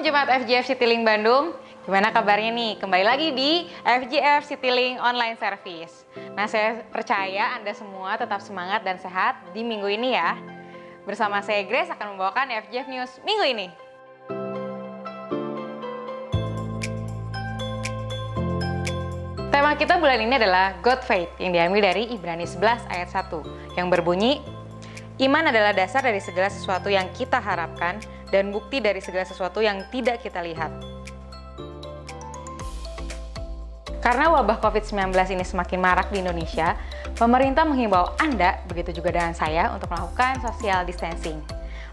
Jemaat FGF Citylink Bandung, gimana kabarnya nih? Kembali lagi di FGF Citylink Online Service. Nah, saya percaya Anda semua tetap semangat dan sehat di minggu ini ya. Bersama saya Grace akan membawakan FGF News minggu ini. Tema kita bulan ini adalah God Faith yang diambil dari Ibrani 11 ayat 1 yang berbunyi, iman adalah dasar dari segala sesuatu yang kita harapkan dan bukti dari segala sesuatu yang tidak kita lihat. Karena wabah COVID-19 ini semakin marak di Indonesia, pemerintah menghimbau Anda, begitu juga dengan saya, untuk melakukan social distancing.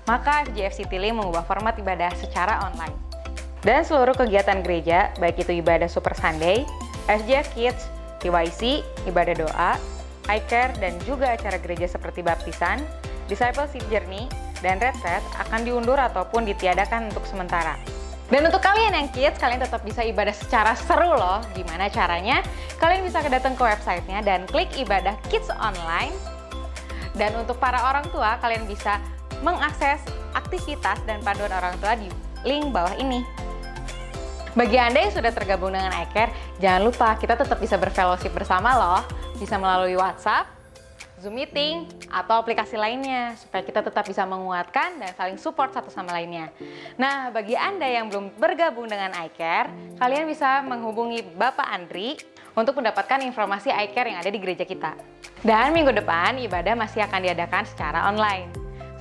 Maka FGF Citylink mengubah format ibadah secara online. Dan seluruh kegiatan gereja, baik itu ibadah Super Sunday, FGF Kids, TYC, ibadah doa, iCare, dan juga acara gereja seperti baptisan, Discipleship Journey, dan retreat akan diundur ataupun ditiadakan untuk sementara. Dan untuk kalian yang kids, kalian tetap bisa ibadah secara seru loh. Gimana caranya? Kalian bisa datang ke websitenya dan klik ibadah kids online. Dan untuk para orang tua, kalian bisa mengakses aktivitas dan panduan orang tua di link bawah ini. Bagi Anda yang sudah tergabung dengan iCare, jangan lupa kita tetap bisa berfellowship bersama loh. Bisa melalui WhatsApp, Zoom meeting, atau aplikasi lainnya supaya kita tetap bisa menguatkan dan saling support satu sama lainnya. Nah, bagi Anda yang belum bergabung dengan iCare, kalian bisa menghubungi Bapak Andri untuk mendapatkan informasi iCare yang ada di gereja kita. Dan minggu depan ibadah masih akan diadakan secara online.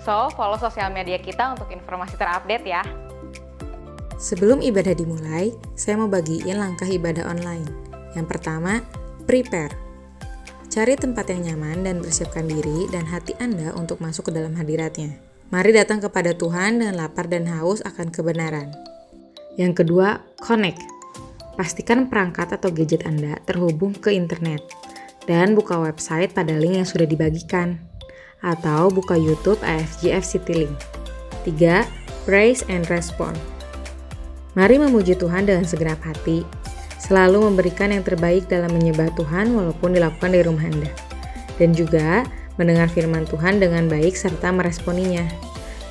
So, follow sosial media kita untuk informasi terupdate ya. Sebelum ibadah dimulai, saya mau bagiin langkah ibadah online. Yang pertama, prepare. Cari tempat yang nyaman dan persiapkan diri dan hati Anda untuk masuk ke dalam hadiratnya. Mari datang kepada Tuhan dengan lapar dan haus akan kebenaran. Yang kedua, connect. Pastikan perangkat atau gadget Anda terhubung ke internet dan buka website pada link yang sudah dibagikan atau buka YouTube FGF Citylink. 3. Praise and respond. Mari memuji Tuhan dengan segenap hati. Selalu memberikan yang terbaik dalam menyembah Tuhan walaupun dilakukan di rumah Anda. Dan juga mendengar firman Tuhan dengan baik serta meresponinya.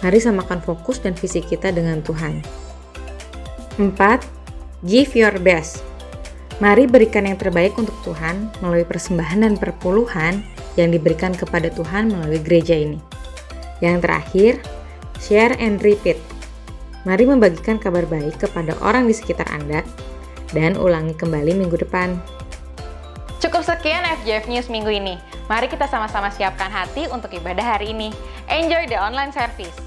Mari samakan fokus dan visi kita dengan Tuhan. 4. Give your best. Mari berikan yang terbaik untuk Tuhan melalui persembahan dan perpuluhan yang diberikan kepada Tuhan melalui gereja ini. Yang terakhir, share and repeat. Mari membagikan kabar baik kepada orang di sekitar Anda dan ulangi kembali minggu depan. Cukup sekian FGF News minggu ini. Mari kita sama-sama siapkan hati untuk ibadah hari ini. Enjoy the online service.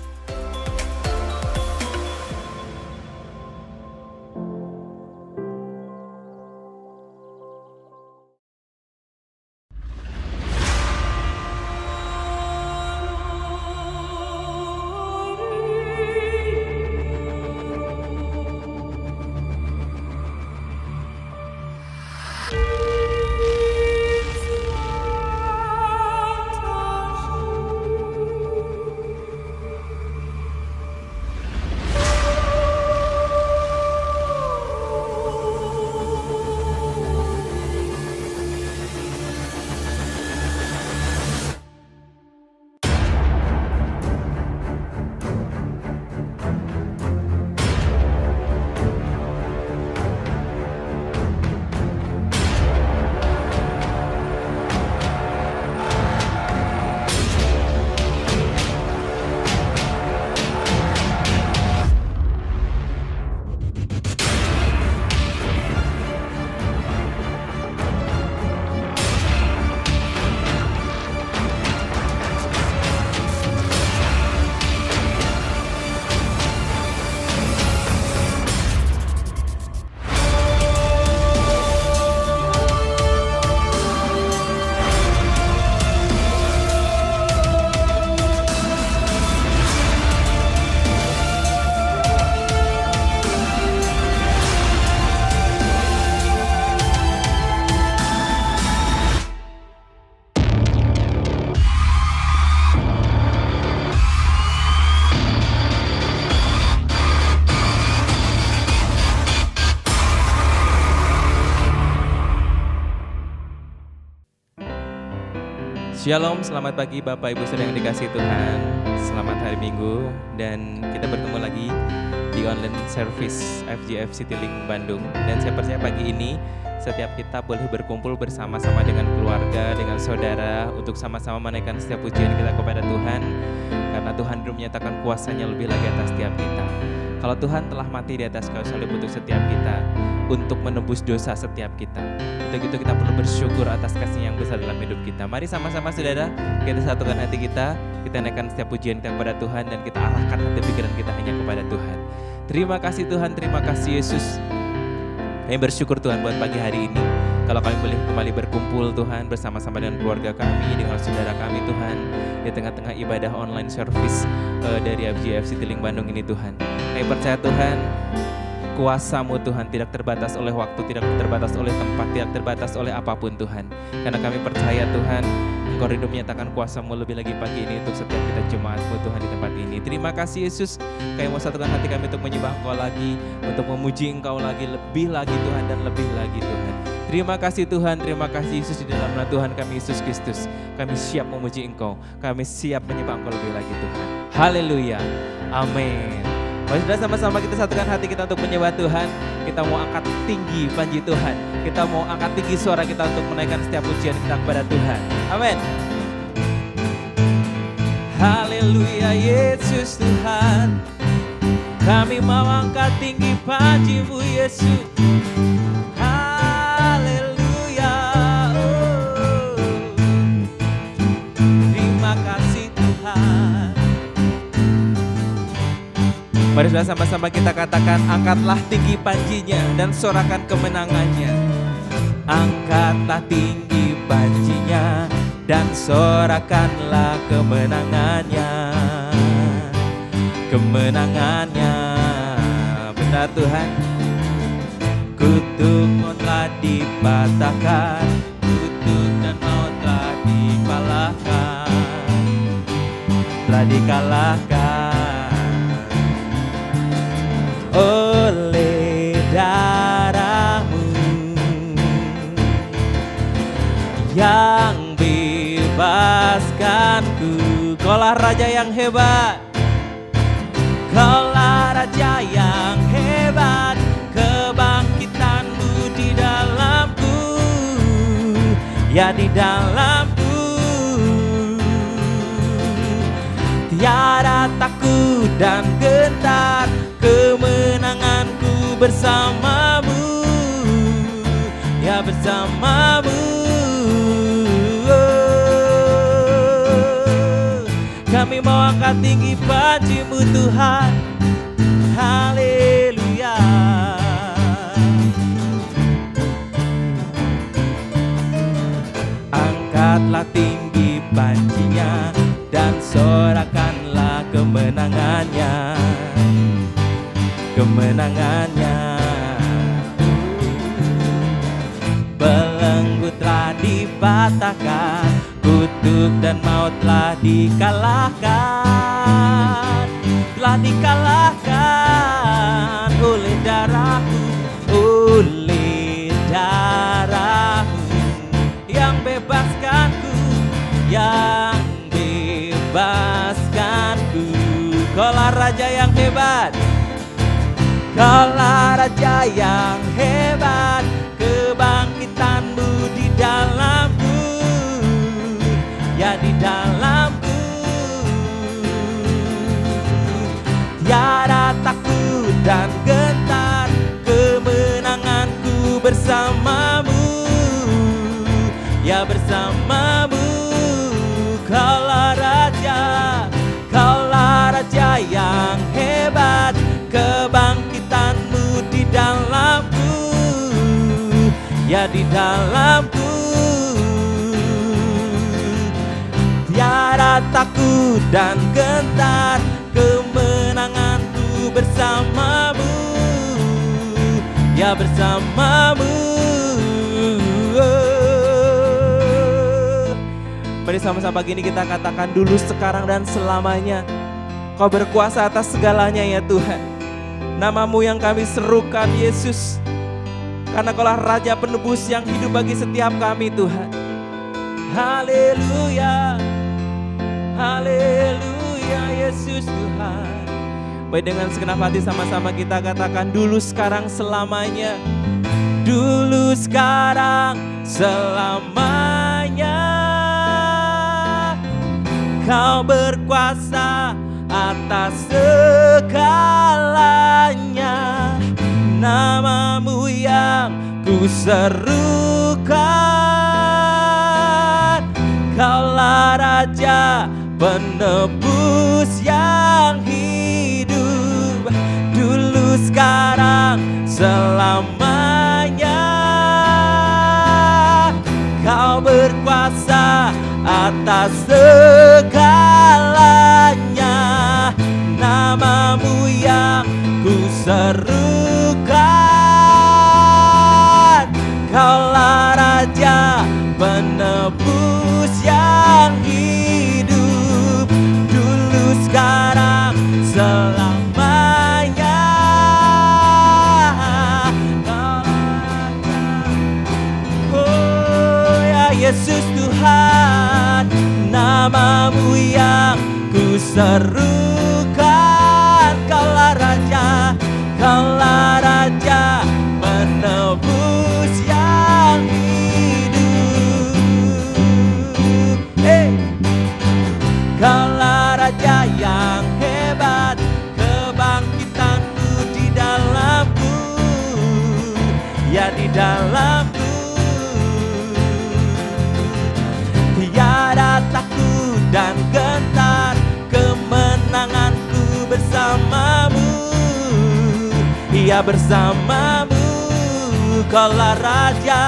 Shalom, selamat pagi Bapak Ibu Saudara yang dikasihi Tuhan. Selamat hari Minggu dan kita bertemu lagi di online service FGF Citylink Bandung. Dan saya percaya pagi ini setiap kita boleh berkumpul bersama-sama dengan keluarga, dengan saudara untuk sama-sama menaikkan setiap pujian kita kepada Tuhan. Karena Tuhan belum menyatakan kuasanya lebih lagi atas setiap kita. Kalau Tuhan telah mati di atas kayu salib untuk setiap kita, untuk menebus dosa setiap kita. Untuk itu kita perlu bersyukur atas kasih yang besar dalam hidup kita. Mari sama-sama saudara, kita satukan hati kita naikkan setiap pujian kita kepada Tuhan dan kita arahkan hati pikiran kita hanya kepada Tuhan. Terima kasih Tuhan, terima kasih Yesus. Kami bersyukur Tuhan buat pagi hari ini. Kalau kami boleh kembali berkumpul Tuhan bersama-sama dengan keluarga kami, dengan saudara kami Tuhan, di tengah-tengah ibadah online service dari FGF Citylink Bandung ini Tuhan. Kami percaya Tuhan, kuasa-Mu Tuhan tidak terbatas oleh waktu, tidak terbatas oleh tempat, tidak terbatas oleh apapun Tuhan. Karena kami percaya Tuhan, Engkau rindu menyatakan kuasa-Mu lebih lagi pagi ini untuk setiap kita jemaat-Mu Tuhan di tempat ini. Terima kasih Yesus, kami mau satukan hati kami untuk menyembah Engkau lagi, untuk memuji Engkau lagi, lebih lagi Tuhan dan lebih lagi Tuhan. Terima kasih Tuhan, terima kasih Yesus, di dalam nama Tuhan kami Yesus Kristus. Kami siap memuji Engkau, kami siap menyembah Engkau lebih lagi Tuhan. Haleluya, amin. Mari sudah sama-sama kita satukan hati kita untuk menyembah Tuhan. Kita mau angkat tinggi panji Tuhan. Kita mau angkat tinggi suara kita untuk menaikkan setiap pujian kita kepada Tuhan. Amin. Haleluya Yesus Tuhan. Kami mau angkat tinggi panji-Mu Yesus. Haleluya. Oh. Terima kasih Tuhan. Mari sudah sama-sama kita katakan, angkatlah tinggi panjinya dan sorakan kemenangannya. Angkatlah tinggi panjinya dan sorakanlah kemenangannya. Kemenangannya, benar Tuhan. Kutuk telah dipatahkan, kutuk dan maut telah dikalahkan, telah dikalahkan oleh darah-Mu yang bebaskanku. Kaulah Raja yang hebat, Kaulah Raja yang hebat, kebangkitan-Mu di dalamku, ya di dalamku. Tiada takut dan gentar, kemenanganku bersama-Mu, ya bersama-Mu. Kami mau angkat tinggi panji-Mu Tuhan. Haleluya. Angkatlah tinggi panjinya dan sorakanlah kemenangannya. Kemenangannya. Belenggu telah dipatahkan, kutuk dan maut telah dikalahkan, telah dikalahkan oleh darah-Mu, oleh darah-Mu yang bebaskanku, yang bebaskanku. Kaulah Raja yang hebat, Kaulah Raja yang hebat, kebangkitan-Mu di dalamku, ya di dalamku. Tiada takut dan gentar, kemenanganku bersama-Mu, ya bersama-Mu. Kaulah Raja yang hebat, kebangkitan-Mu di dalamku, ya di dalamku. Tiada takut dan gentar, kemenanganku bersama-Mu, ya bersama-Mu. Mari sama-sama pagi ini kita katakan dulu, sekarang dan selamanya Kau berkuasa atas segalanya ya Tuhan. Nama-Mu yang kami serukan Yesus, karena Kaulah Raja penebus yang hidup bagi setiap kami Tuhan. Haleluya, haleluya. ya Yesus Tuhan. Baik, dengan segenap hati sama-sama kita katakan dulu, sekarang, selamanya. Dulu, sekarang, selamanya. Kau berkuasa atas segalanya. Namamu yang ku serukan. Kaulah Raja penebus yang hidup. Dulu, sekarang, selamanya. Kau berkuasa atas segalanya. Namamu yang ku serukan. Kaulah Raja penebus yang hidup. Dulu, sekarang, selamanya. Kaulah Raja. Oh ya Yesus Tuhan, namamu yang ku serukan. Kaulah Raja, kaulah Raja penebus yang hidup. Hey. Kaulah Raja yang hebat, kebangkitanmu di dalamku, ya di dalamku. Tiada takut dan gentar, kemenanganku bersamamu, ya bersamamu. Kaulah Raja,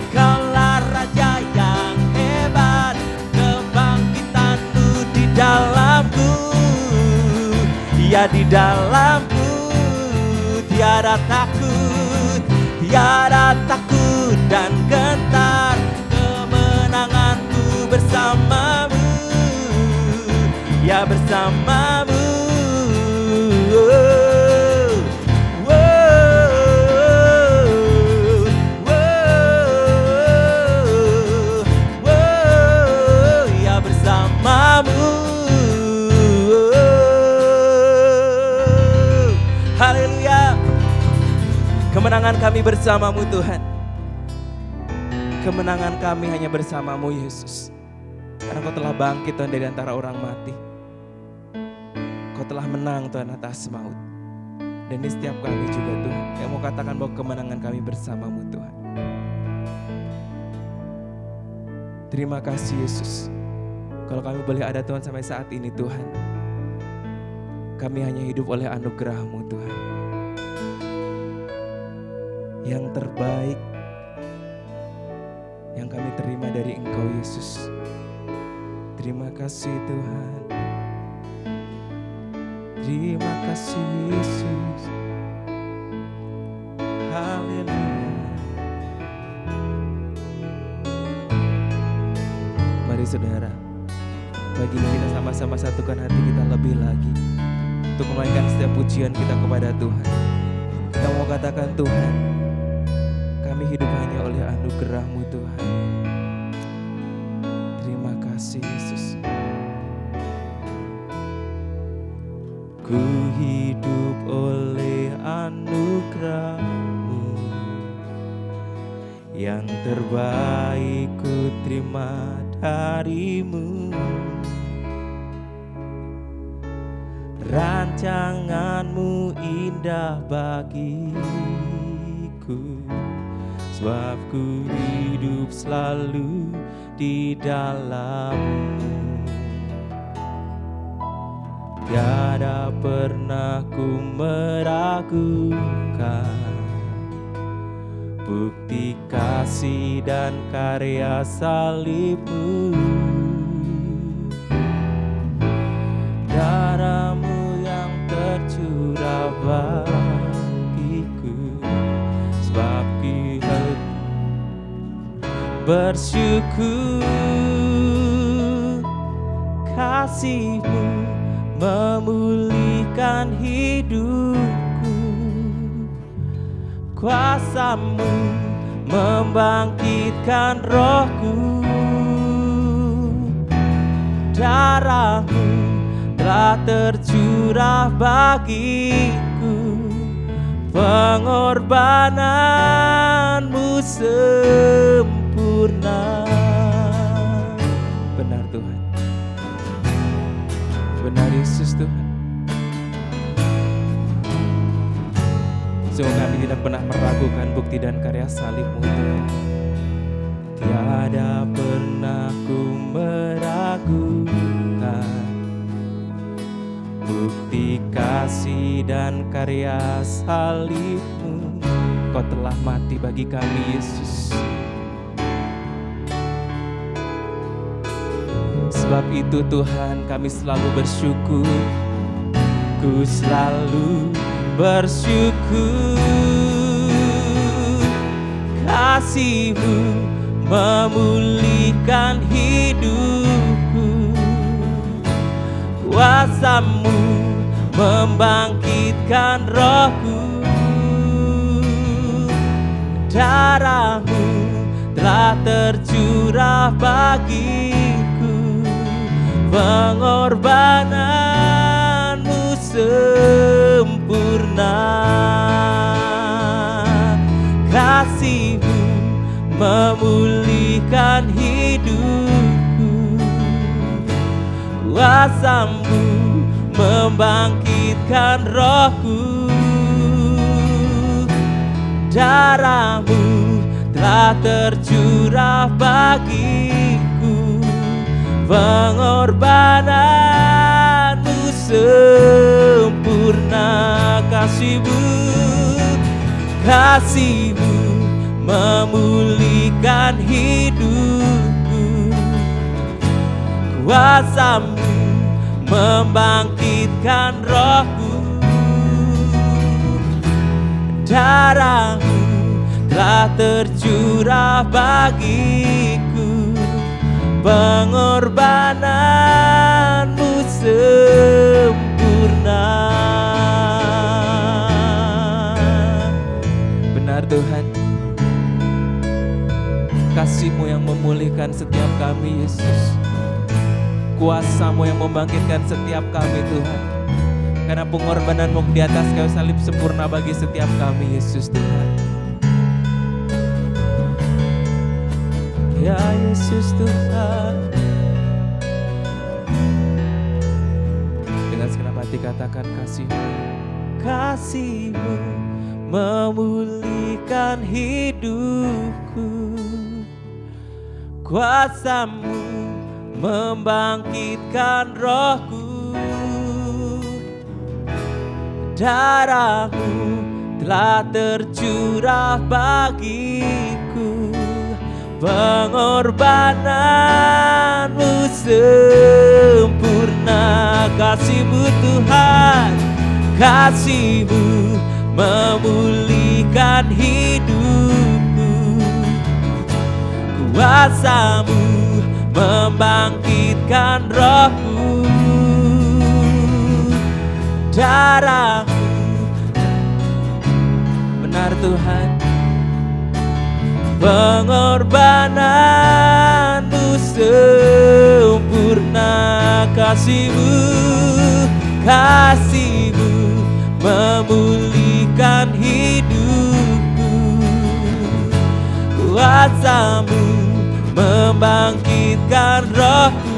kaulah Raja yang hebat, kebangkitanmu di dalamku, ya di dalamku. Tiada takut dan gentar, kemenanganku bersamamu, ya bersamamu. Ya bersamamu. Haleluya. Kemenangan kami bersamamu Tuhan. Kemenangan kami hanya bersamamu Yesus. Karena Kau telah bangkit Tuhan dari antara orang mati. Kau telah menang Tuhan atas maut. Dan di setiap kami juga Tuhan, yang mau katakan bahwa kemenangan kami bersamamu Tuhan. Terima kasih Yesus. Kalau kami boleh ada Tuhan sampai saat ini Tuhan, kami hanya hidup oleh anugerah-Mu Tuhan. Yang terbaik yang kami terima dari Engkau Yesus. Terima kasih Tuhan. Terima kasih Yesus. Haleluya. Mari saudara, pagi ini kita sama-sama satukan hati kita lebih lagi untuk memainkan setiap pujian kita kepada Tuhan. Kita mau katakan, Tuhan, kami hidup hanya oleh anugerah-Mu Tuhan. Terima kasih Yesus. Ku hidup oleh anugerah-Mu, yang terbaik ku terima dari-Mu. Rancangan-Mu indah bagiku, sebab ku hidup selalu di dalam-Mu. Tiada pernah ku meragukan bukti kasih dan karya salib-Mu. Darah-Mu yang tercurah bagiku, sebab ku bersyukur. Kasih-Mu memulihkan hidupku, kuasa-Mu membangkitkan rohku. Darah-Mu telah tercurah bagiku, pengorbananmu sempurna. Benar Tuhan, benar Yesus Tuhan. Sungguh kami tidak pernah meragukan bukti dan karya salib-Mu Tuhan. Tiada pernah ku meragukan bukti kasih dan karya salib-Mu. Kau telah mati bagi kami Yesus. Sebab itu Tuhan kami selalu bersyukur. Ku selalu bersyukur. Kasih-Mu memulihkan hidupku, kuasa-Mu membangkitkan rohku. Darah-Mu telah tercurah bagiku, pengorbananmu sempurna. Kasih-Mu memulihkan hidupku, kuasa-Mu membangkitkan rohku. Darah-Mu telah tercurah bagiku, pengorbananmu sempurna. Kasih-Mu, kasih-Mu memulihkan hidupku, kuasa-Mu membangkitkan rohku. Darah-Mu telah tercurah bagiku, pengorbananmu sempurna. Benar Tuhan, kasih-Mu yang memulihkan setiap kami Yesus, kuasa-Mu yang membangkitkan setiap kami Tuhan. Karena pengorbanan-Mu di atas kayu salib sempurna bagi setiap kami Yesus Tuhan. Ya Yesus Tuhan, dengan segenap hati katakan kasih-Mu. Kasih-Mu memulihkan hidupku, kuasa-Mu membangkitkan rohku. Darah-Mu telah tercurah bagiku, pengorbananmu sempurna. Kasih-Mu Tuhan, kasih-Mu memulihkan hidupku, kuasa-Mu membangkitkan rohku. Darah-Mu, benar Tuhan, pengorbananmu sempurna. Kasih-Mu, kasih-Mu memulihkan hidupku, kuasa-Mu membangkitkan rohku.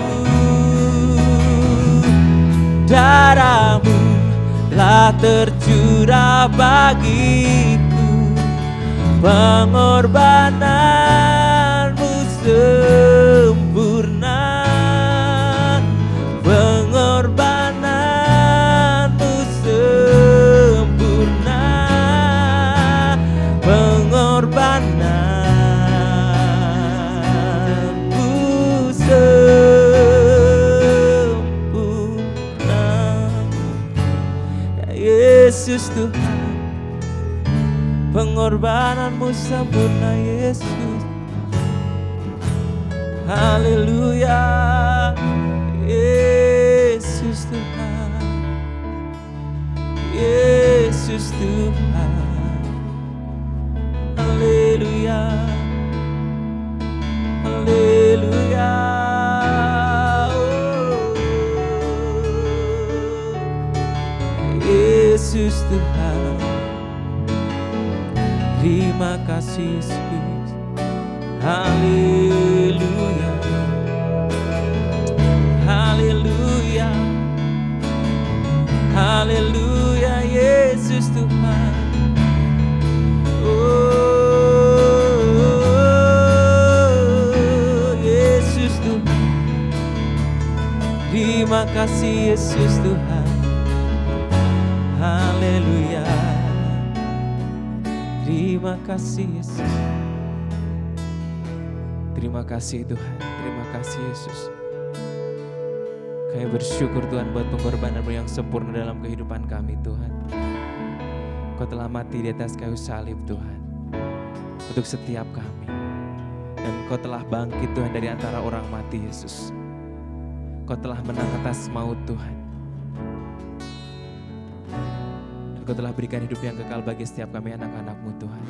Darah-Mu telah tercurah bagiku, pengorbananmu sempurna. Pengorbananmu sempurna. Pengorbananmu sempurna. Ya Yesus Tuhan, pengorbananmu sempurna Yesus. Haleluya, Yesus Tuhan, Yesus Tuhan. Haleluya, haleluya. Yesus Tuhan. Terima kasih Yesus. Haleluya. Haleluya. Haleluya Yesus Tuhan. Oh Yesus Tuhan. Terima kasih Yesus Tuhan. Haleluya. Terima kasih Yesus. Terima kasih Tuhan. Terima kasih Yesus. Kami bersyukur Tuhan buat pengorbanan-Mu yang sempurna dalam kehidupan kami Tuhan. Kau telah mati di atas kayu salib Tuhan, untuk setiap kami. Dan Kau telah bangkit Tuhan dari antara orang mati Yesus. Kau telah menang atas maut Tuhan. Dan Kau telah berikan hidup yang kekal bagi setiap kami anak-anak-Mu Tuhan.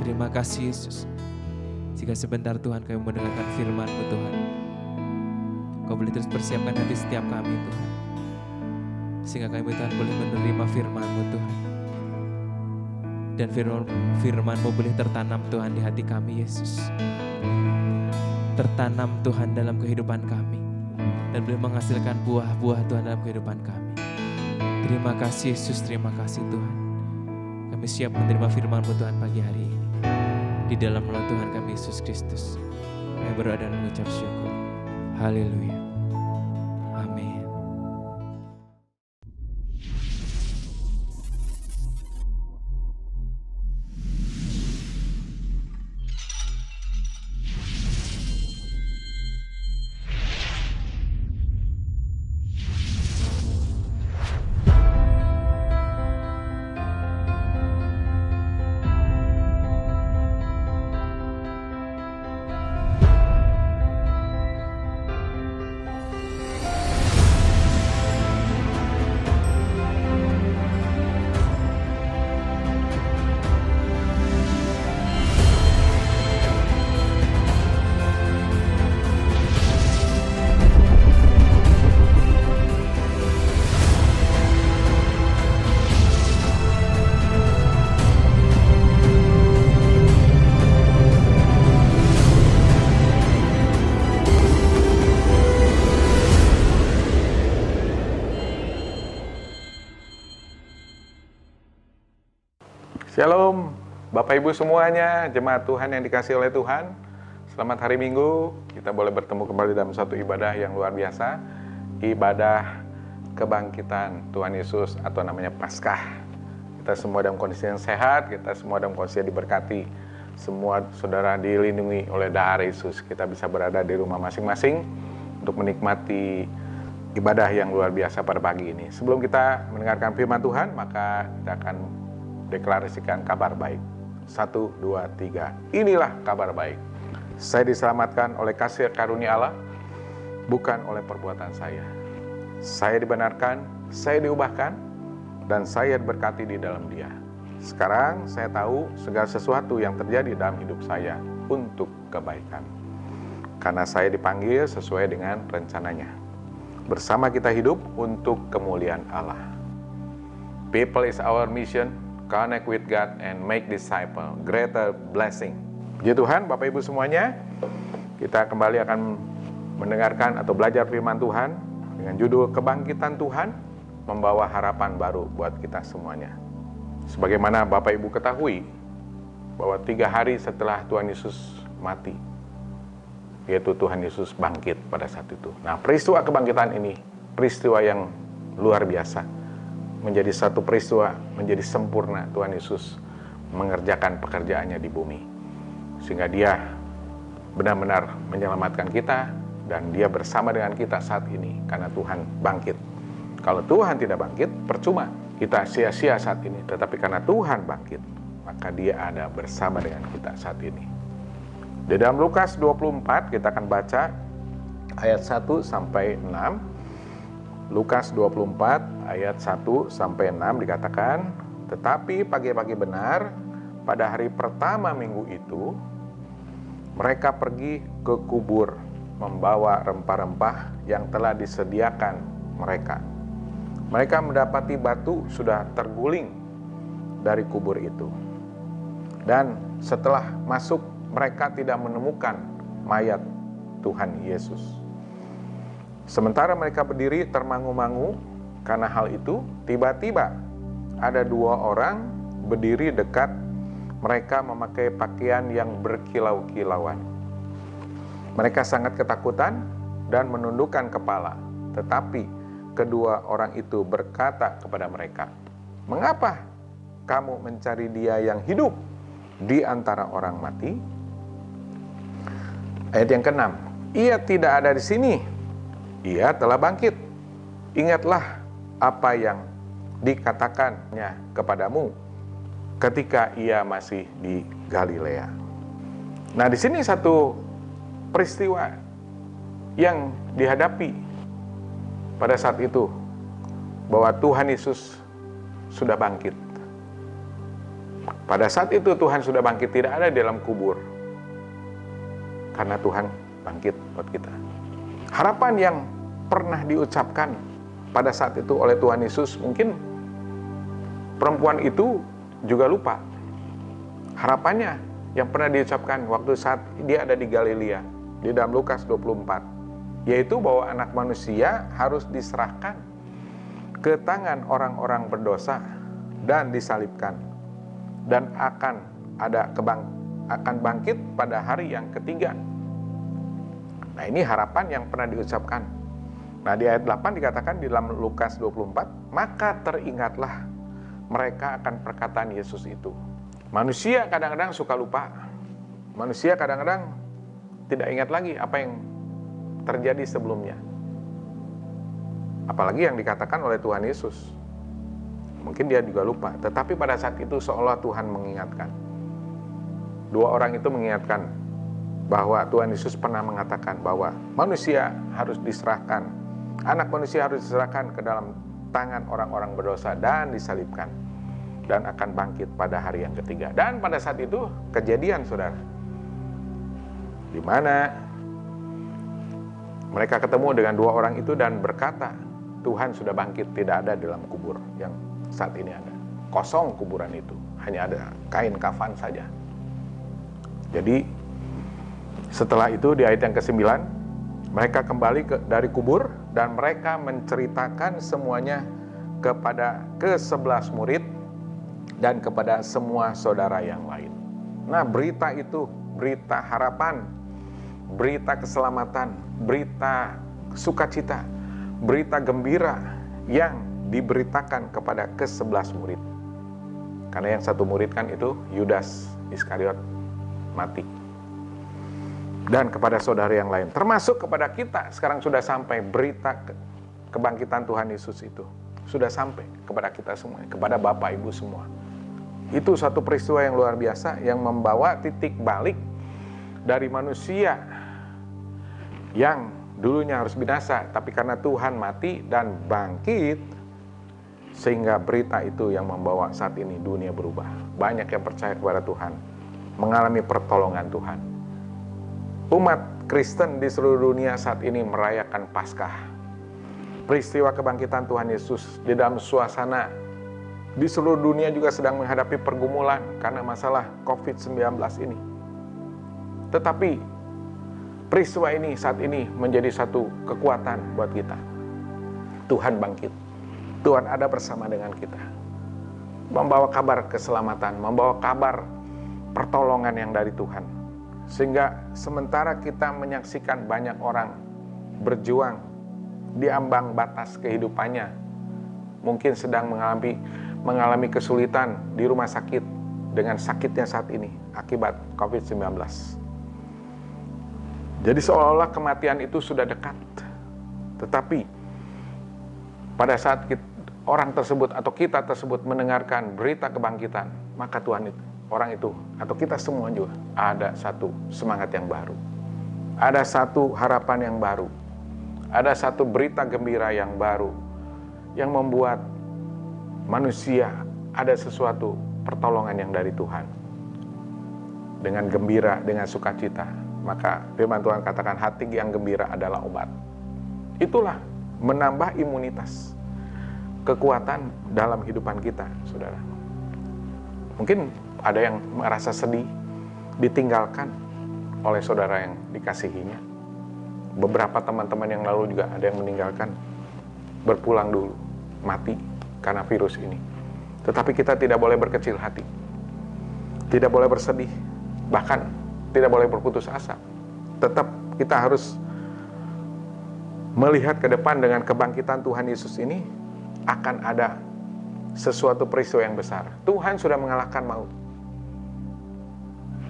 Terima kasih Yesus. Jika sebentar Tuhan kami mendengarkan firman-Mu Tuhan, Kau boleh terus persiapkan hati setiap kami Tuhan, sehingga kami Tuhan boleh menerima firman-Mu Tuhan. Dan firman-Mu boleh tertanam Tuhan di hati kami Yesus. Tertanam Tuhan dalam kehidupan kami, dan boleh menghasilkan buah-buah Tuhan dalam kehidupan kami. Terima kasih Yesus, terima kasih Tuhan. Kami siap menerima firman-Mu Tuhan pagi hari ini. Di dalam nama Tuhan kami Yesus Kristus, kami berdoa dan mengucap syukur. Haleluya. Amin. Shalom, Bapak Ibu semuanya, jemaat Tuhan yang dikasihi oleh Tuhan. Selamat hari Minggu, kita boleh bertemu kembali dalam satu ibadah yang luar biasa. Ibadah kebangkitan Tuhan Yesus atau namanya Paskah. Kita semua dalam kondisi yang sehat, kita semua dalam kondisi yang diberkati. Semua saudara dilindungi oleh darah Yesus. Kita bisa berada di rumah masing-masing untuk menikmati ibadah yang luar biasa pada pagi ini. Sebelum kita mendengarkan firman Tuhan, maka kita akan deklarasikan kabar baik. 1, 2, 3. Inilah kabar baik. Saya diselamatkan oleh kasih karunia Allah, bukan oleh perbuatan saya. Saya dibenarkan, saya diubahkan, dan saya diberkati di dalam Dia. Sekarang saya tahu segala sesuatu yang terjadi dalam hidup saya untuk kebaikan. Karena saya dipanggil sesuai dengan rencananya. Bersama kita hidup untuk kemuliaan Allah. People is our mission. Connect with God and make disciple, greater blessing. Puji Tuhan, Bapak Ibu semuanya, kita kembali akan mendengarkan atau belajar firman Tuhan dengan judul Kebangkitan Tuhan membawa harapan baru buat kita semuanya. Sebagaimana Bapak Ibu ketahui bahwa 3 hari setelah Tuhan Yesus mati, yaitu Tuhan Yesus bangkit pada saat itu. Nah, peristiwa kebangkitan ini peristiwa yang luar biasa. Menjadi satu peristiwa, menjadi sempurna Tuhan Yesus mengerjakan pekerjaannya di bumi. Sehingga Dia benar-benar menyelamatkan kita dan Dia bersama dengan kita saat ini karena Tuhan bangkit. Kalau Tuhan tidak bangkit, percuma kita sia-sia saat ini. Tetapi karena Tuhan bangkit, maka Dia ada bersama dengan kita saat ini. Di dalam Lukas 24 kita akan baca ayat 1 sampai 6. Lukas 24 ayat 1 sampai 6 dikatakan, tetapi pagi-pagi benar pada hari pertama minggu itu mereka pergi ke kubur membawa rempah-rempah yang telah disediakan mereka. Mereka mendapati batu sudah terguling dari kubur itu. Dan setelah masuk, mereka tidak menemukan mayat Tuhan Yesus. Sementara mereka berdiri termangu-mangu karena hal itu, tiba-tiba ada 2 orang berdiri dekat. Mereka memakai pakaian yang berkilau-kilauan. Mereka sangat ketakutan dan menundukkan kepala. Tetapi kedua orang itu berkata kepada mereka, "Mengapa kamu mencari Dia yang hidup di antara orang mati?" Ayat yang ke-6, "Ia tidak ada di sini. Ia telah bangkit. Ingatlah apa yang dikatakannya kepadamu ketika ia masih di Galilea." Nah, di sini satu peristiwa yang dihadapi pada saat itu, bahwa Tuhan Yesus sudah bangkit. Pada saat itu Tuhan sudah bangkit, tidak ada di dalam kubur. Karena Tuhan bangkit buat kita. Harapan yang pernah diucapkan pada saat itu oleh Tuhan Yesus, mungkin perempuan itu juga lupa. Harapannya yang pernah diucapkan waktu saat dia ada di Galilea, di dalam Lukas 24, yaitu bahwa anak manusia harus diserahkan ke tangan orang-orang berdosa dan disalibkan, dan akan bangkit pada hari yang ketiga. Nah, ini harapan yang pernah diucapkan. Nah, di ayat 8 dikatakan di dalam Lukas 24, "Maka teringatlah mereka akan perkataan Yesus itu." Manusia kadang-kadang suka lupa. Manusia kadang-kadang tidak ingat lagi apa yang terjadi sebelumnya. Apalagi yang dikatakan oleh Tuhan Yesus. Mungkin dia juga lupa. Tetapi pada saat itu seolah Tuhan mengingatkan. 2 orang itu mengingatkan bahwa Tuhan Yesus pernah mengatakan bahwa manusia harus diserahkan, anak manusia harus diserahkan ke dalam tangan orang-orang berdosa dan disalibkan, dan akan bangkit pada hari yang ketiga. Dan pada saat itu kejadian, saudara, di mana mereka ketemu dengan 2 orang itu dan berkata, Tuhan sudah bangkit, tidak ada dalam kubur yang saat ini ada. Kosong kuburan itu, hanya ada kain kafan saja. Jadi setelah itu di ayat yang ke-9, mereka kembali dari kubur dan mereka menceritakan semuanya kepada ke-11 murid dan kepada semua saudara yang lain. Nah, berita itu, berita harapan, berita keselamatan, berita sukacita, berita gembira yang diberitakan kepada ke-11 murid. Karena yang 1 murid kan itu Yudas Iskariot mati. Dan kepada saudara yang lain, termasuk kepada kita, sekarang sudah sampai berita kebangkitan Tuhan Yesus itu. Sudah sampai kepada kita semua, kepada Bapak Ibu semua. Itu satu peristiwa yang luar biasa yang membawa titik balik dari manusia yang dulunya harus binasa, tapi karena Tuhan mati dan bangkit, sehingga berita itu yang membawa saat ini dunia berubah. Banyak yang percaya kepada Tuhan, mengalami pertolongan Tuhan. Umat Kristen di seluruh dunia saat ini merayakan Paskah. Peristiwa kebangkitan Tuhan Yesus di dalam suasana di seluruh dunia juga sedang menghadapi pergumulan karena masalah COVID-19 ini. Tetapi peristiwa ini saat ini menjadi satu kekuatan buat kita. Tuhan bangkit. Tuhan ada bersama dengan kita. Membawa kabar keselamatan, membawa kabar pertolongan yang dari Tuhan. Sehingga sementara kita menyaksikan banyak orang berjuang di ambang batas kehidupannya, mungkin sedang mengalami kesulitan di rumah sakit dengan sakitnya saat ini akibat COVID-19. Jadi seolah-olah kematian itu sudah dekat. Tetapi pada saat orang tersebut atau kita tersebut mendengarkan berita kebangkitan, maka Tuhan itu, orang itu atau kita semua juga ada satu semangat yang baru. Ada satu harapan yang baru. Ada satu berita gembira yang baru yang membuat manusia ada sesuatu pertolongan yang dari Tuhan. Dengan gembira, dengan sukacita, maka firman Tuhan katakan hati yang gembira adalah obat. Itulah menambah imunitas, kekuatan dalam kehidupan kita, saudara. Mungkin ada yang merasa sedih, ditinggalkan oleh saudara yang dikasihinya. Beberapa teman-teman yang lalu juga ada yang meninggalkan, berpulang dulu, mati karena virus ini. Tetapi kita tidak boleh berkecil hati, tidak boleh bersedih, bahkan tidak boleh berputus asa. Tetap kita harus melihat ke depan dengan kebangkitan Tuhan Yesus ini akan ada sesuatu peristiwa yang besar. Tuhan sudah mengalahkan maut.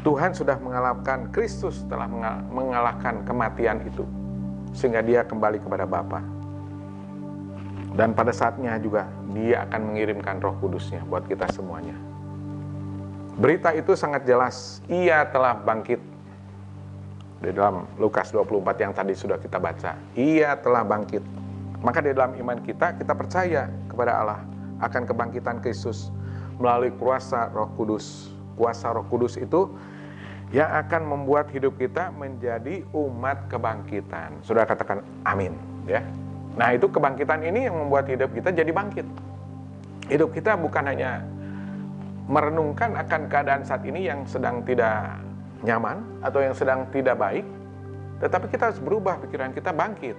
Tuhan sudah mengalahkan, Kristus telah mengalahkan kematian itu, sehingga dia kembali kepada Bapa. Dan pada saatnya juga dia akan mengirimkan Roh Kudus-Nya buat kita semuanya. Berita itu sangat jelas, ia telah bangkit. Di dalam Lukas 24 yang tadi sudah kita baca, ia telah bangkit. Maka di dalam iman kita percaya kepada Allah akan kebangkitan Kristus melalui kuasa Roh Kudus. Kuasa Roh Kudus itu yang akan membuat hidup kita menjadi umat kebangkitan. Sudah katakan amin, ya. Nah, itu kebangkitan ini yang membuat hidup kita jadi bangkit. Hidup kita bukan hanya merenungkan akan keadaan saat ini yang sedang tidak nyaman atau yang sedang tidak baik, tetapi kita harus berubah pikiran kita, bangkit.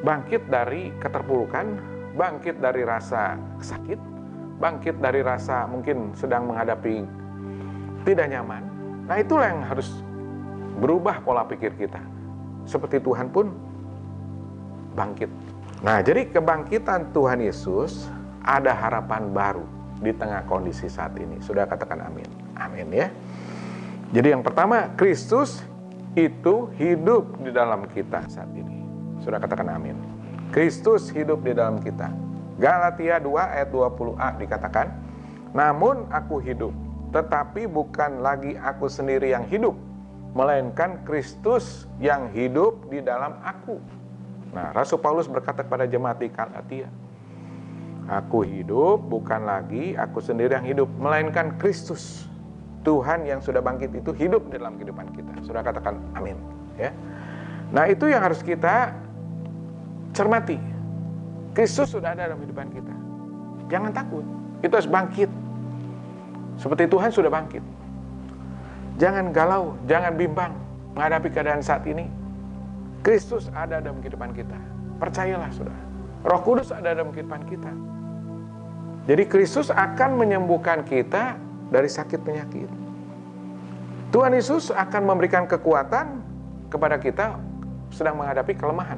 Bangkit dari keterpurukan, bangkit dari rasa sakit, bangkit dari rasa mungkin sedang menghadapi tidak nyaman. Nah, itulah yang harus berubah pola pikir kita. Seperti Tuhan pun bangkit. Nah, jadi kebangkitan Tuhan Yesus ada harapan baru di tengah kondisi saat ini. Sudah katakan amin. Amin, ya. Jadi yang pertama, Kristus itu hidup di dalam kita saat ini. Sudah katakan amin. Kristus hidup di dalam kita. Galatia 2 ayat 20a dikatakan, namun aku hidup, tetapi bukan lagi aku sendiri yang hidup, melainkan Kristus yang hidup di dalam aku. Nah, Rasul Paulus berkata kepada jemaat di Galatia, aku hidup, bukan lagi aku sendiri yang hidup, melainkan Kristus. Tuhan yang sudah bangkit itu hidup dalam kehidupan kita. Sudah katakan amin, ya. Nah, itu yang harus kita cermati. Kristus sudah ada dalam kehidupan kita. Jangan takut, itu harus bangkit. Seperti Tuhan sudah bangkit. Jangan galau, jangan bimbang menghadapi keadaan saat ini. Kristus ada dalam kehidupan kita. Percayalah, saudara. Roh Kudus ada dalam kehidupan kita. Jadi Kristus akan menyembuhkan kita dari sakit penyakit. Tuhan Yesus akan memberikan kekuatan kepada kita sedang menghadapi kelemahan.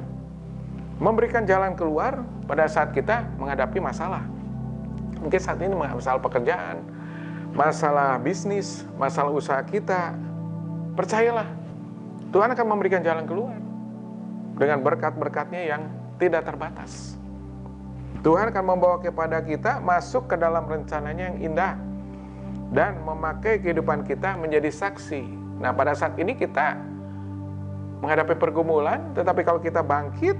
Memberikan jalan keluar pada saat kita menghadapi masalah. Mungkin saat ini masalah pekerjaan, masalah bisnis, masalah usaha kita. Percayalah, Tuhan akan memberikan jalan keluar dengan berkat-berkatnya yang tidak terbatas. Tuhan akan membawa kepada kita masuk ke dalam rencananya yang indah dan memakai kehidupan kita menjadi saksi. Nah, pada saat ini kita menghadapi pergumulan, tetapi kalau kita bangkit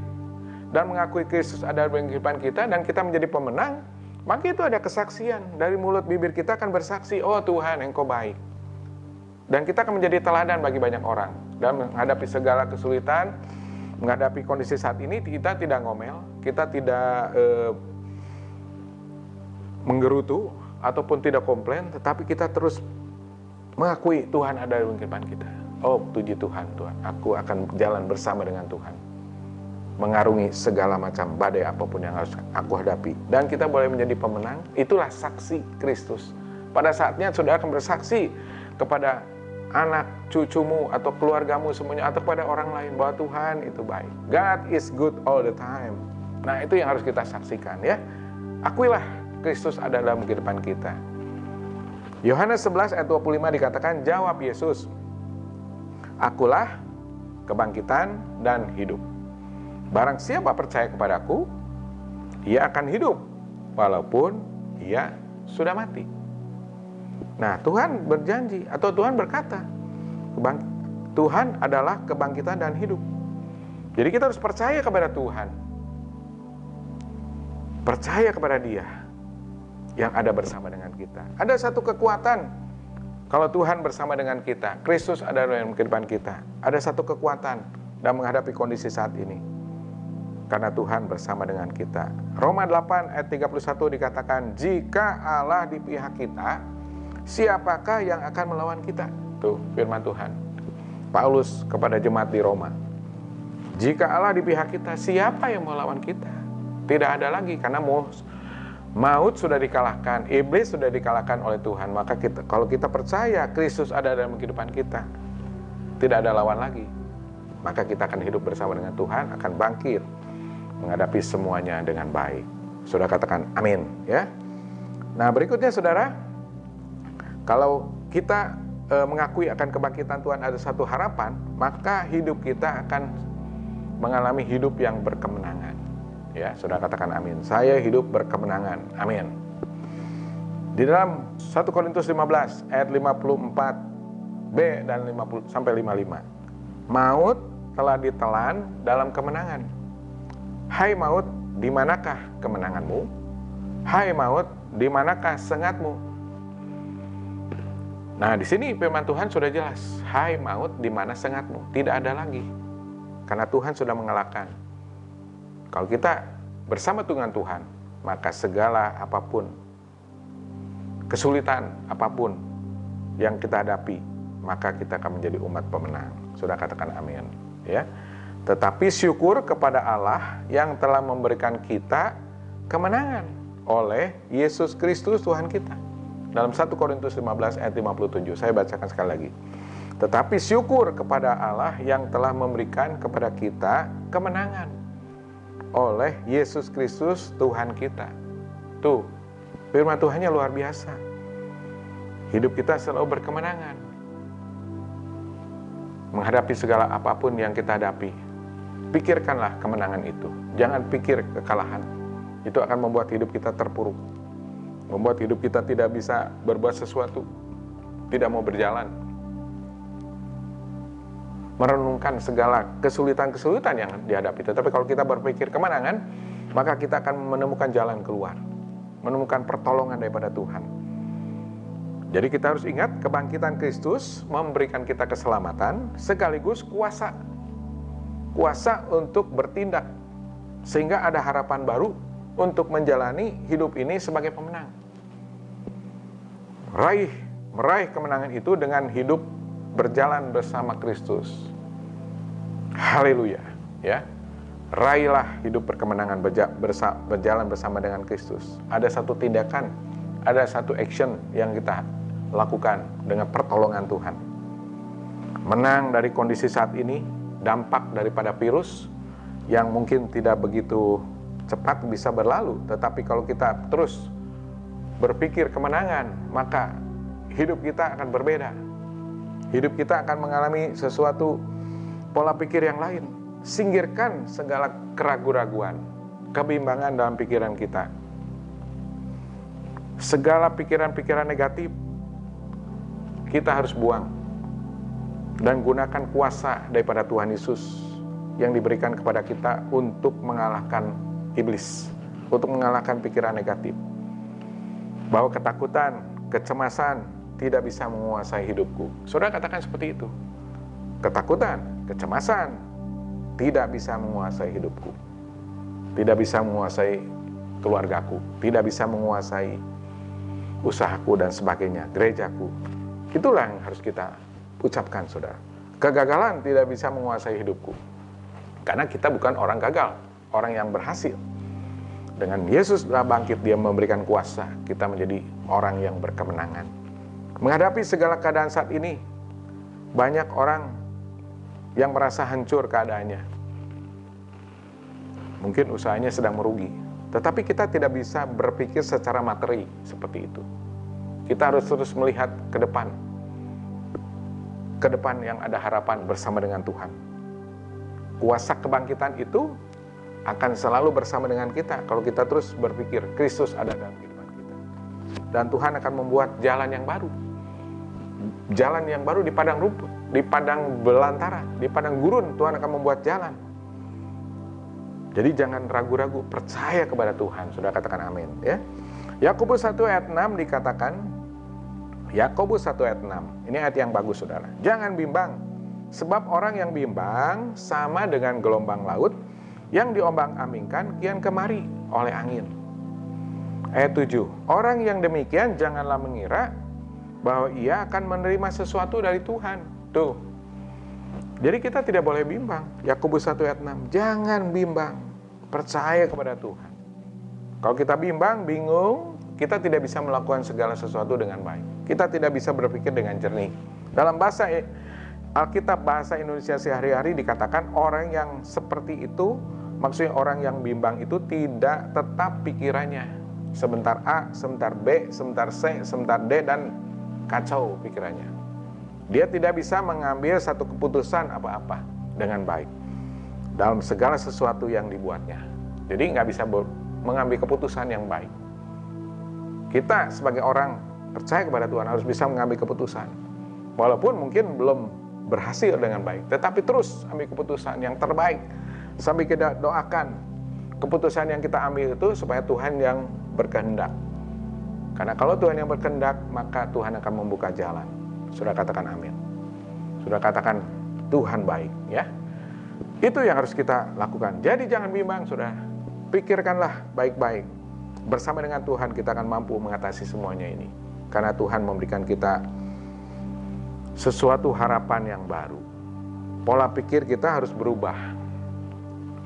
dan mengakui Kristus ada dalam kehidupan kita dan kita menjadi pemenang, maka itu ada kesaksian. Dari mulut bibir kita akan bersaksi, oh Tuhan, Engkau baik. Dan kita akan menjadi teladan bagi banyak orang. Dan menghadapi segala kesulitan, menghadapi kondisi saat ini, kita tidak ngomel, kita tidak menggerutu, ataupun tidak komplain, tetapi kita terus mengakui Tuhan ada dalam kehidupan kita. Oh, puji Tuhan, Tuhan, aku akan jalan bersama dengan Tuhan, mengarungi segala macam badai apapun yang harus aku hadapi. Dan kita boleh menjadi pemenang. Itulah saksi Kristus. Pada saatnya saudara akan bersaksi kepada anak, cucumu, atau keluargamu semuanya, atau kepada orang lain bahwa Tuhan itu baik. God is good all the time. Nah, itu yang harus kita saksikan, ya. Akuilah Kristus ada dalam kehidupan kita. Yohanes 11 ayat 25 dikatakan, jawab Yesus, akulah kebangkitan dan hidup. Barang siapa percaya kepadaku, ia akan hidup walaupun ia sudah mati. Nah, Tuhan berjanji atau Tuhan berkata, Tuhan adalah kebangkitan dan hidup. Jadi kita harus percaya kepada Tuhan. Percaya kepada Dia yang ada bersama dengan kita. Ada satu kekuatan kalau Tuhan bersama dengan kita. Kristus ada dalam kehidupan kita. Ada satu kekuatan dalam menghadapi kondisi saat ini. karena Tuhan bersama dengan kita. Roma 8 ayat 31 dikatakan, jika Allah di pihak kita, siapakah yang akan melawan kita? Tuh firman Tuhan Paulus kepada jemaat di Roma. Jika Allah di pihak kita, siapa yang melawan kita? Tidak ada lagi, karena maut sudah dikalahkan, iblis sudah dikalahkan oleh Tuhan. Maka kalau kita percaya Kristus ada dalam kehidupan kita, tidak ada lawan lagi. Maka kita akan hidup bersama dengan Tuhan, akan bangkit menghadapi semuanya dengan baik. Sudah katakan amin ya. Nah berikutnya saudara, kalau kita mengakui akan kebangkitan Tuhan ada satu harapan, maka hidup kita akan mengalami hidup yang berkemenangan. Ya, sudah katakan amin. Saya hidup berkemenangan. Amin. Di dalam 1 Korintus 15 ayat 54b dan 50 sampai 55. Maut telah ditelan dalam kemenangan. Hai maut, di manakah kemenanganmu? Hai maut, di manakah sengatmu? Nah, di sini firman Tuhan sudah jelas. Hai maut, di mana sengatmu? Tidak ada lagi. Karena Tuhan sudah mengalahkan. Kalau kita bersama dengan Tuhan, maka segala apapun, kesulitan apapun yang kita hadapi, maka kita akan menjadi umat pemenang. Sudah katakan amin. Ya. Tetapi syukur kepada Allah yang telah memberikan kita kemenangan oleh Yesus Kristus Tuhan kita. Dalam 1 Korintus 15 ayat 57, saya bacakan sekali lagi. Tetapi syukur kepada Allah yang telah memberikan kepada kita kemenangan oleh Yesus Kristus Tuhan kita. Tuh, firman Tuhannya luar biasa. Hidup kita selalu berkemenangan. Menghadapi segala apapun yang kita hadapi, pikirkanlah kemenangan itu. Jangan pikir kekalahan. Itu akan membuat hidup kita terpuruk. Membuat hidup kita tidak bisa berbuat sesuatu. Tidak mau berjalan. Merenungkan segala kesulitan-kesulitan yang dihadapi. Tetapi kalau kita berpikir kemenangan, maka kita akan menemukan jalan keluar. Menemukan pertolongan daripada Tuhan. Jadi kita harus ingat, kebangkitan Kristus memberikan kita keselamatan, sekaligus kuasa. Kuasa untuk bertindak. Sehingga ada harapan baru untuk menjalani hidup ini sebagai pemenang. Meraih kemenangan itu dengan hidup berjalan bersama Kristus. Haleluya, ya. Raihlah hidup berkemenangan, berjalan bersama dengan Kristus. Ada satu tindakan, ada satu action yang kita lakukan dengan pertolongan Tuhan. Menang dari kondisi saat ini, dampak daripada virus yang mungkin tidak begitu cepat bisa berlalu, tetapi kalau kita terus berpikir kemenangan, maka hidup kita akan berbeda. Hidup kita akan mengalami sesuatu pola pikir yang lain. Singkirkan segala keraguan-raguan, kebimbangan dalam pikiran kita. Segala pikiran-pikiran negatif kita harus buang. Dan gunakan kuasa daripada Tuhan Yesus yang diberikan kepada kita untuk mengalahkan iblis, untuk mengalahkan pikiran negatif. Bahwa ketakutan, kecemasan tidak bisa menguasai hidupku. Saudara katakan seperti itu. Ketakutan, kecemasan tidak bisa menguasai hidupku. Tidak bisa menguasai keluargaku. Tidak bisa menguasai usahaku dan sebagainya, gerejaku. Itulah yang harus kita ucapkan, saudara. Kegagalan tidak bisa menguasai hidupku. Karena kita bukan orang gagal, orang yang berhasil. Dengan Yesus telah bangkit, dia memberikan kuasa. Kita menjadi orang yang berkemenangan. Menghadapi segala keadaan saat ini, banyak orang yang merasa hancur keadaannya. Mungkin usahanya sedang merugi. Tetapi kita tidak bisa berpikir secara materi seperti itu. Kita harus terus melihat ke depan. Ke depan yang ada harapan bersama dengan Tuhan. Kuasa kebangkitan itu akan selalu bersama dengan kita kalau kita terus berpikir Kristus ada dalam kehidupan kita. Dan Tuhan akan membuat jalan yang baru. Jalan yang baru di padang rumput, di padang belantara, di padang gurun. Tuhan akan membuat jalan. Jadi jangan ragu-ragu, percaya kepada Tuhan. Sudah katakan amin, ya. Yakobus 1 ayat 6 dikatakan, Yakobus 1 ayat 6. Ini ayat yang bagus, saudara. Jangan bimbang, sebab orang yang bimbang sama dengan gelombang laut yang diombang-ambingkan kian kemari oleh angin. Ayat 7, orang yang demikian janganlah mengira bahwa ia akan menerima sesuatu dari Tuhan. Tuh. Jadi kita tidak boleh bimbang. Yakobus 1 ayat 6, jangan bimbang, percaya kepada Tuhan. Kalau kita bimbang, bingung, kita tidak bisa melakukan segala sesuatu dengan baik. Kita tidak bisa berpikir dengan jernih. Dalam bahasa Alkitab, bahasa Indonesia sehari-hari dikatakan orang yang seperti itu, maksudnya orang yang bimbang itu tidak tetap pikirannya. Sebentar A, sebentar B, sebentar C, sebentar D, dan kacau pikirannya. Dia tidak bisa mengambil satu keputusan apa-apa dengan baik dalam segala sesuatu yang dibuatnya. Jadi nggak bisa mengambil keputusan yang baik. Kita sebagai orang percaya kepada Tuhan harus bisa mengambil keputusan. Walaupun mungkin belum berhasil dengan baik, tetapi terus ambil keputusan yang terbaik. Sambil kita doakan keputusan yang kita ambil itu supaya Tuhan yang berkehendak. Karena kalau Tuhan yang berkehendak, maka Tuhan akan membuka jalan. Sudah katakan amin. Sudah katakan Tuhan baik, ya. Itu yang harus kita lakukan. Jadi jangan bimbang, sudah. Pikirkanlah baik-baik. Bersama dengan Tuhan kita akan mampu mengatasi semuanya ini. Karena Tuhan memberikan kita sesuatu harapan yang baru. Pola pikir kita harus berubah.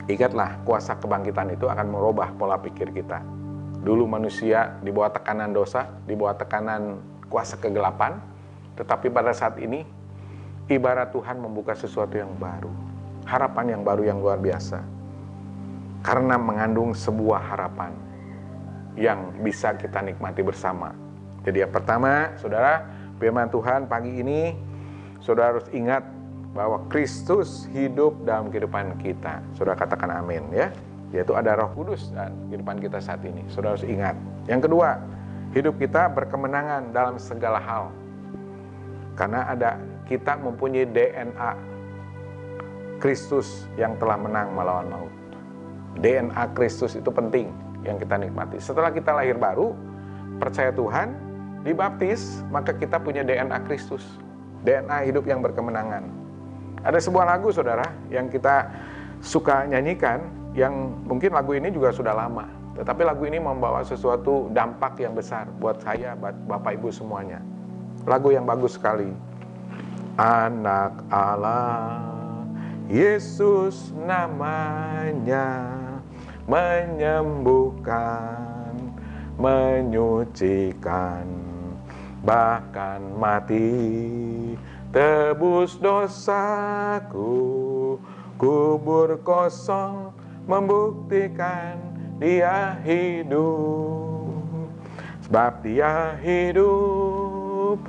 Ingatlah, kuasa kebangkitan itu akan merubah pola pikir kita. Dulu manusia di bawah tekanan dosa, di bawah tekanan kuasa kegelapan. Tetapi pada saat ini, ibarat Tuhan membuka sesuatu yang baru. Harapan yang baru yang luar biasa. Karena mengandung sebuah harapan yang bisa kita nikmati bersama. Jadi yang pertama, saudara, firman Tuhan pagi ini, saudara harus ingat bahwa Kristus hidup dalam kehidupan kita. Saudara katakan amin, ya. Yaitu ada Roh Kudus dalam kehidupan kita saat ini. Saudara harus ingat. Yang kedua, hidup kita berkemenangan dalam segala hal. Karena kita mempunyai DNA Kristus yang telah menang melawan maut. DNA Kristus itu penting yang kita nikmati. Setelah kita lahir baru, percaya Tuhan, dibaptis, maka kita punya DNA Kristus. DNA hidup yang berkemenangan. Ada sebuah lagu, saudara, yang kita suka nyanyikan, yang mungkin lagu ini juga sudah lama. Tetapi lagu ini membawa sesuatu dampak yang besar buat saya, buat Bapak Ibu semuanya. Lagu yang bagus sekali. Anak Allah, Yesus namanya, menyembuhkan, menyucikan, bahkan mati, tebus dosaku, kubur kosong, membuktikan Dia hidup. Sebab Dia hidup,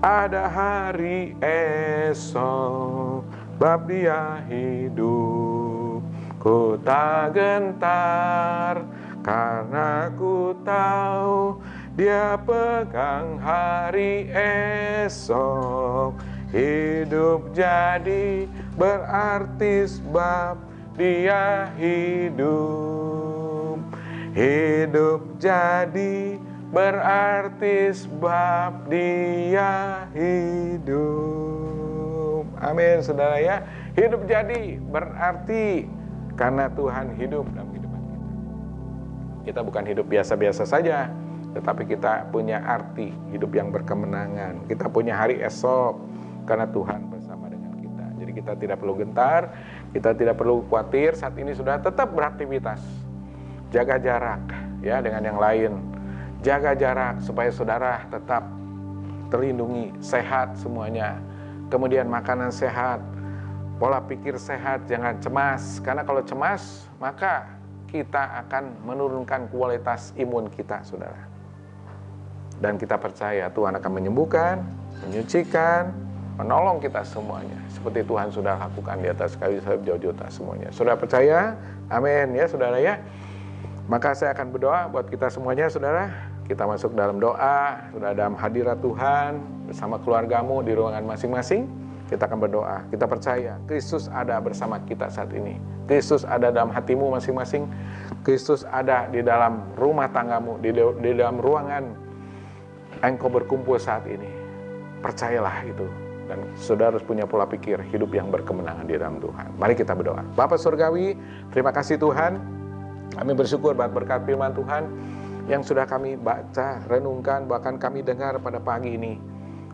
ada hari esok. Sebab Dia hidup, ku tak gentar, karena ku tahu Dia pegang hari esok. Hidup jadi berarti sebab Dia hidup. Hidup jadi berarti sebab Dia hidup. Amin, saudara, ya. Hidup jadi berarti karena Tuhan hidup dalam kehidupan kita. Kita bukan hidup biasa-biasa saja, tetapi kita punya arti hidup yang berkemenangan. Kita punya hari esok karena Tuhan bersama dengan kita. Jadi kita tidak perlu gentar, kita tidak perlu khawatir. Saat ini sudah tetap beraktivitas. Jaga jarak, ya, dengan yang lain. Jaga jarak supaya saudara tetap terlindungi, sehat semuanya. Kemudian makanan sehat, pola pikir sehat, jangan cemas. Karena kalau cemas, maka kita akan menurunkan kualitas imun kita, saudara. Dan kita percaya Tuhan akan menyembuhkan, menyucikan, menolong kita semuanya. Seperti Tuhan sudah lakukan di atas kayu salib jauh-jauh semuanya. Saudara percaya? Amin, ya saudara, ya. Maka saya akan berdoa buat kita semuanya, saudara. Kita masuk dalam doa, sudah dalam hadirat Tuhan, bersama keluargamu di ruangan masing-masing. Kita akan berdoa, kita percaya Kristus ada bersama kita saat ini. Kristus ada dalam hatimu masing-masing. Kristus ada di dalam rumah tanggamu, di dalam ruangan engkau berkumpul saat ini. Percayalah itu. dan saudara harus punya pola pikir hidup yang berkemenangan di dalam Tuhan. Mari kita berdoa. Bapa Surgawi, terima kasih Tuhan. Kami bersyukur buat berkat firman Tuhan yang sudah kami baca, renungkan, bahkan kami dengar pada pagi ini.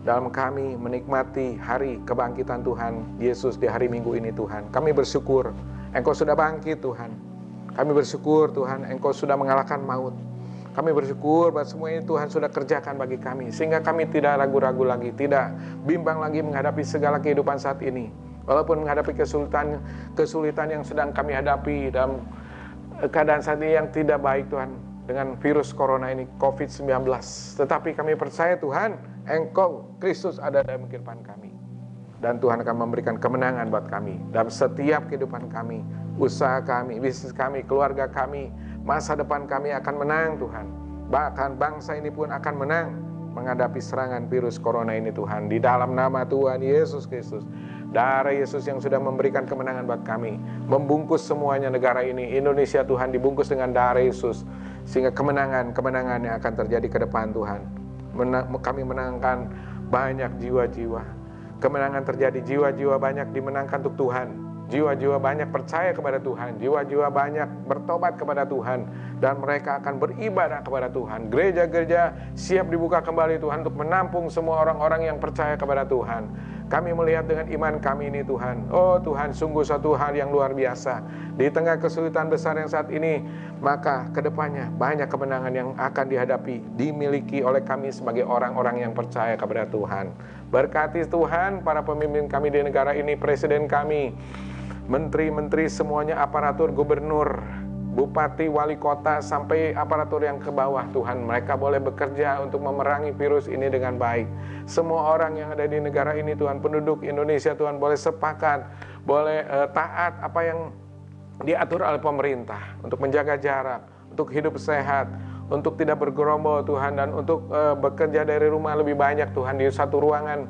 Dalam kami menikmati hari kebangkitan Tuhan Yesus di hari Minggu ini Tuhan. Kami bersyukur Engkau sudah bangkit Tuhan. Kami bersyukur Tuhan Engkau sudah mengalahkan maut. Kami bersyukur bahwa semua ini Tuhan sudah kerjakan bagi kami. Sehingga kami tidak ragu-ragu lagi, tidak bimbang lagi menghadapi segala kehidupan saat ini. Walaupun menghadapi kesulitan yang sedang kami hadapi dalam keadaan saat ini yang tidak baik Tuhan. Dengan virus corona ini, COVID-19. Tetapi kami percaya Tuhan, Engkau, Kristus ada dalam kehidupan kami. Dan Tuhan akan memberikan kemenangan buat kami. Dalam setiap kehidupan kami, usaha kami, bisnis kami, keluarga kami, masa depan kami akan menang Tuhan. Bahkan bangsa ini pun akan menang menghadapi serangan virus corona ini Tuhan. Di dalam nama Tuhan Yesus Kristus. Darah Yesus yang sudah memberikan kemenangan buat kami. Membungkus semuanya negara ini. Indonesia Tuhan dibungkus dengan darah Yesus. Sehingga kemenangan yang akan terjadi ke depan Tuhan. Kami menangkan banyak jiwa-jiwa. Kemenangan terjadi, jiwa-jiwa banyak dimenangkan untuk Tuhan. Jiwa-jiwa banyak percaya kepada Tuhan, jiwa-jiwa banyak bertobat kepada Tuhan, dan mereka akan beribadah kepada Tuhan. Gereja-gereja siap dibuka kembali Tuhan untuk menampung semua orang-orang yang percaya kepada Tuhan. Kami melihat dengan iman kami ini Tuhan. Oh Tuhan, sungguh satu hal yang luar biasa. Di tengah kesulitan besar yang saat ini, maka kedepannya banyak kemenangan yang akan dihadapi, dimiliki oleh kami sebagai orang-orang yang percaya kepada Tuhan. Berkati Tuhan para pemimpin kami di negara ini, presiden kami, menteri-menteri semuanya, aparatur, gubernur, bupati, wali kota, sampai aparatur yang ke bawah Tuhan. Mereka boleh bekerja untuk memerangi virus ini dengan baik. Semua orang yang ada di negara ini Tuhan, penduduk Indonesia Tuhan, boleh sepakat, boleh taat apa yang diatur oleh pemerintah untuk menjaga jarak, untuk hidup sehat, untuk tidak bergerombol Tuhan, dan untuk bekerja dari rumah lebih banyak Tuhan di satu ruangan.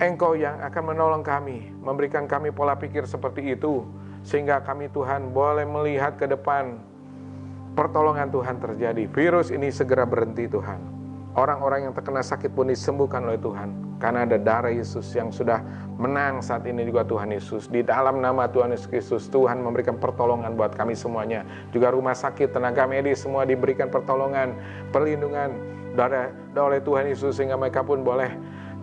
Engkau yang akan menolong kami, memberikan kami pola pikir seperti itu, sehingga kami Tuhan boleh melihat ke depan pertolongan Tuhan terjadi. Virus ini segera berhenti Tuhan. Orang-orang yang terkena sakit pun disembuhkan oleh Tuhan, karena ada darah Yesus yang sudah menang saat ini juga Tuhan Yesus. Di dalam nama Tuhan Yesus Kristus, Tuhan memberikan pertolongan buat kami semuanya. Juga rumah sakit, tenaga medis semua diberikan pertolongan, perlindungan oleh Tuhan Yesus, sehingga mereka pun boleh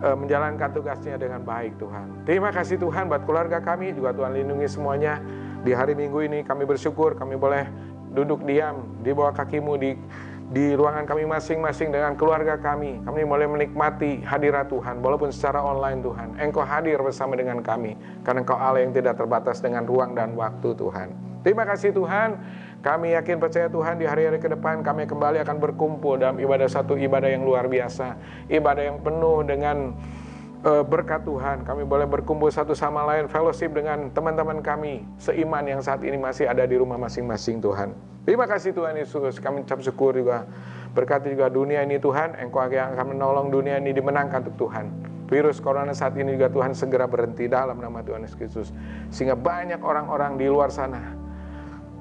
menjalankan tugasnya dengan baik Tuhan. Terima kasih Tuhan buat keluarga kami, juga Tuhan lindungi semuanya. Di hari Minggu ini kami bersyukur kami boleh duduk diam di bawah kaki-Mu di ruangan kami masing-masing dengan keluarga kami. Kami boleh menikmati hadirat Tuhan walaupun secara online Tuhan. Engkau hadir bersama dengan kami karena Engkau Allah yang tidak terbatas dengan ruang dan waktu Tuhan. Terima kasih Tuhan. Kami yakin percaya Tuhan di hari-hari ke depan kami kembali akan berkumpul dalam satu ibadah yang luar biasa. Ibadah yang penuh dengan berkat Tuhan. Kami boleh berkumpul satu sama lain, fellowship dengan teman-teman kami seiman yang saat ini masih ada di rumah masing-masing Tuhan. Terima kasih Tuhan Yesus. Kami ucap syukur juga. Berkati juga dunia ini Tuhan. Engkau yang akan menolong dunia ini dimenangkan untuk Tuhan. Virus corona saat ini juga Tuhan segera berhenti dalam nama Tuhan Yesus Kristus. Sehingga banyak orang-orang di luar sana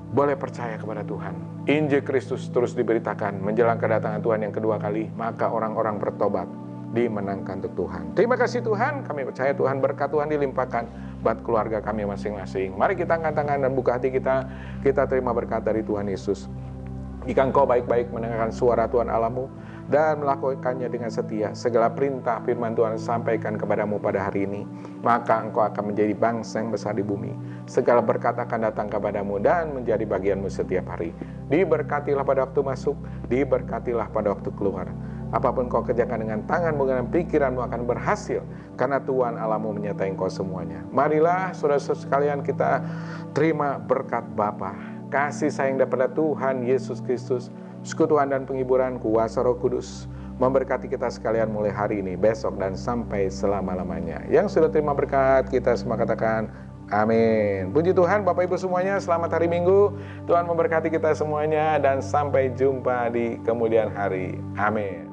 boleh percaya kepada Tuhan. Injil Kristus terus diberitakan menjelang kedatangan Tuhan yang kedua kali. Maka orang-orang bertobat, dimenangkan untuk Tuhan. Terima kasih Tuhan. Kami percaya Tuhan, berkat Tuhan dilimpahkan buat keluarga kami masing-masing. Mari kita angkat tangan dan buka hati kita. Kita terima berkat dari Tuhan Yesus. Jika engkau baik-baik mendengarkan suara Tuhan Allahmu dan melakukannya dengan setia, segala perintah firman Tuhan sampaikan kepadamu pada hari ini, maka engkau akan menjadi bangsa yang besar di bumi. Segala berkat akan datang kepadamu dan menjadi bagianmu setiap hari. Diberkatilah pada waktu masuk, diberkatilah pada waktu keluar. Apapun kau kerjakan dengan tanganmu, dengan pikiranmu akan berhasil, karena Tuhan Allahmu menyertai engkau semuanya. Marilah saudara-saudara sekalian kita terima berkat Bapa, kasih sayang daripada Tuhan Yesus Kristus, persekutuan dan penghiburan kuasa Roh Kudus memberkati kita sekalian mulai hari ini, besok, dan sampai selama-lamanya. Yang sudah terima berkat, kita semua katakan amin. Puji Tuhan, Bapak Ibu semuanya, selamat hari Minggu. Tuhan memberkati kita semuanya dan sampai jumpa di kemudian hari. Amin.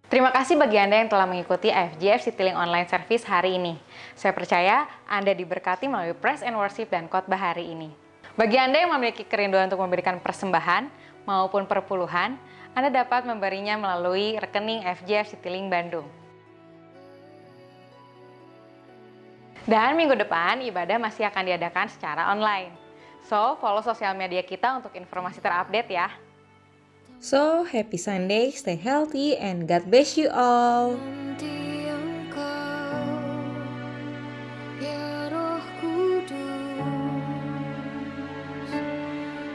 Terima kasih bagi Anda yang telah mengikuti FGF Citylink Online Service hari ini. Saya percaya Anda diberkati melalui Praise and Worship dan khotbah hari ini. Bagi Anda yang memiliki kerinduan untuk memberikan persembahan maupun perpuluhan, Anda dapat memberinya melalui rekening FGF Citylink Bandung. Dan minggu depan ibadah masih akan diadakan secara online. So, follow sosial media kita untuk informasi terupdate ya. So, happy Sunday, stay healthy, and God bless you all. Nanti Engkau, ya Roh Kudus,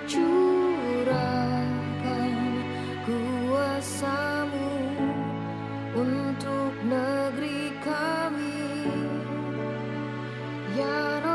curahkan kuasa-Mu untuk negeri kami, ya Roh